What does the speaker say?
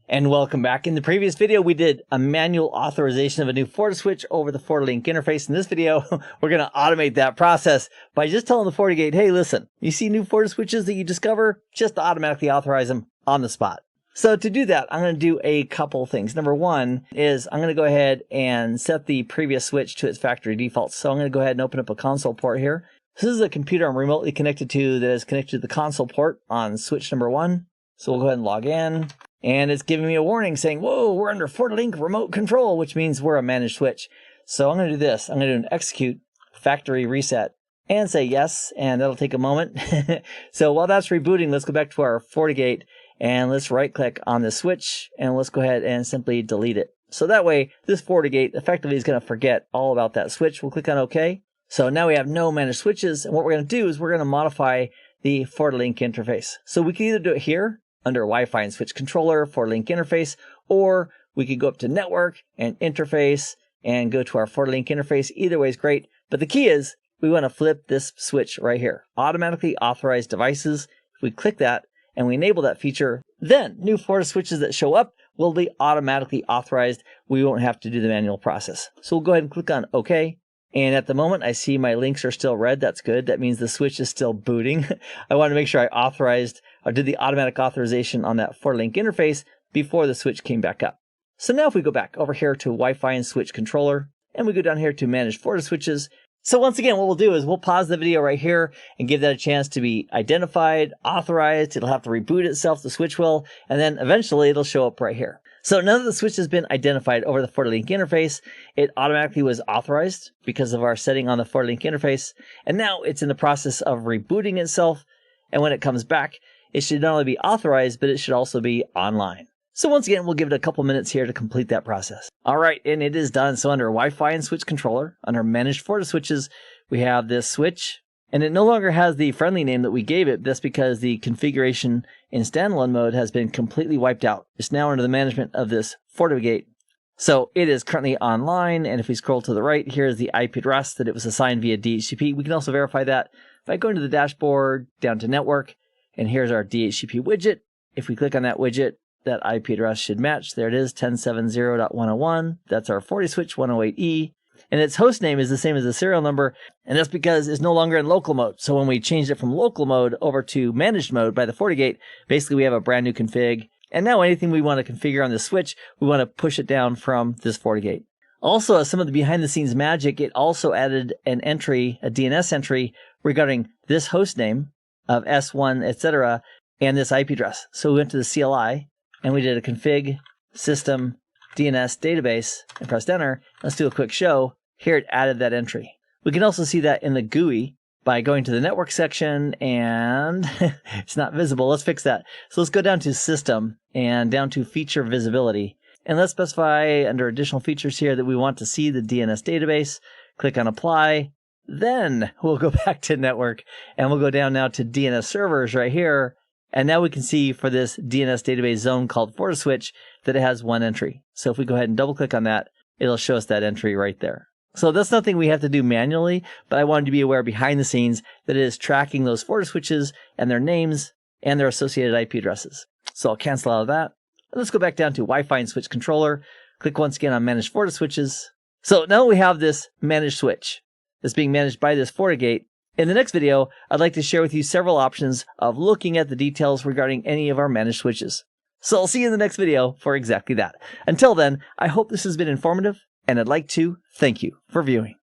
And welcome back. In the previous video, we did a manual authorization of a new FortiSwitch over the FortiLink interface. In this video, we're going to automate that process by just telling the FortiGate, hey, listen, you see new FortiSwitches that you discover, just automatically authorize them on the spot. So to do that, I'm going to do a couple things. Number one is I'm going to go ahead and set the previous switch to its factory defaults. So I'm going to go ahead and open up a console port here. This is a computer I'm remotely connected to that is connected to the console port on switch number one. So we'll go ahead and log in. And it's giving me a warning saying, whoa, we're under FortiLink remote control, which means we're a managed switch. So I'm going to do this. I'm going to do an execute factory reset and say yes, and that'll take a moment. So while that's rebooting, let's go back to our FortiGate and let's right click on the switch and let's go ahead and simply delete it. So that way, this FortiGate effectively is going to forget all about that switch. We'll click on OK. So now we have no managed switches. And what we're going to do is we're going to modify the FortiLink interface. So we can either do it here under Wi-Fi and switch controller, FortiLink interface, or we could go up to network and interface and go to our FortiLink interface. Either way is great. But the key is we want to flip this switch right here. Automatically authorized devices. If we click that and we enable that feature, then new FortiSwitches that show up will be automatically authorized. We won't have to do the manual process. So we'll go ahead and click on OK. And at the moment, I see my links are still red. That's good. That means the switch is still booting. I want to make sure I authorized or did the automatic authorization on that FortiLink interface before the switch came back up. So now if we go back over here to Wi-Fi and switch controller, and we go down here to manage FortiSwitches. So once again, what we'll do is we'll pause the video right here and give that a chance to be identified, authorized. It'll have to reboot itself, the switch will, and then eventually it'll show up right here. So now that the switch has been identified over the FortiLink interface, it automatically was authorized because of our setting on the FortiLink interface. And now it's in the process of rebooting itself. And when it comes back, it should not only be authorized, but it should also be online. So once again, we'll give it a couple minutes here to complete that process. All right, and it is done. So under Wi-Fi and switch controller, under managed FortiSwitches, we have this switch. And it no longer has the friendly name that we gave it. That's because the configuration in standalone mode has been completely wiped out. It's now under the management of this FortiGate. So it is currently online. And if we scroll to the right, here's the IP address that it was assigned via DHCP. We can also verify that. If I go into the dashboard, down to network, and here's our DHCP widget. If we click on that widget, that IP address should match. There it is, 1070.101. That's our FortiSwitch 108E. And its host name is the same as the serial number, and that's because it's no longer in local mode. So when we changed it from local mode over to managed mode by the FortiGate, basically we have a brand new config. And now anything we want to configure on this switch, we want to push it down from this FortiGate. Also, as some of the behind the scenes magic, it also added an entry, a DNS entry regarding this host name of S1, etc., and this IP address. So we went to the CLI and we did a config system DNS database and pressed enter. Let's do a quick show. Here it added that entry. We can also see that in the GUI by going to the network section and it's not visible. Let's fix that. So let's go down to system and down to feature visibility. And let's specify under additional features here that we want to see the DNS database. Click on apply. Then we'll go back to network and we'll go down now to DNS servers right here. And now we can see for this DNS database zone called FortiSwitch that it has one entry. So if we go ahead and double click on that, it'll show us that entry right there. So that's nothing we have to do manually, but I wanted to be aware behind the scenes that it is tracking those FortiSwitches and their names and their associated IP addresses. So I'll cancel out of that. Let's go back down to Wi-Fi and switch controller. Click once again on manage FortiSwitches. So now we have this managed switch that's being managed by this FortiGate. In the next video, I'd like to share with you several options of looking at the details regarding any of our managed switches. So I'll see you in the next video for exactly that. Until then, I hope this has been informative, and I'd like to thank you for viewing.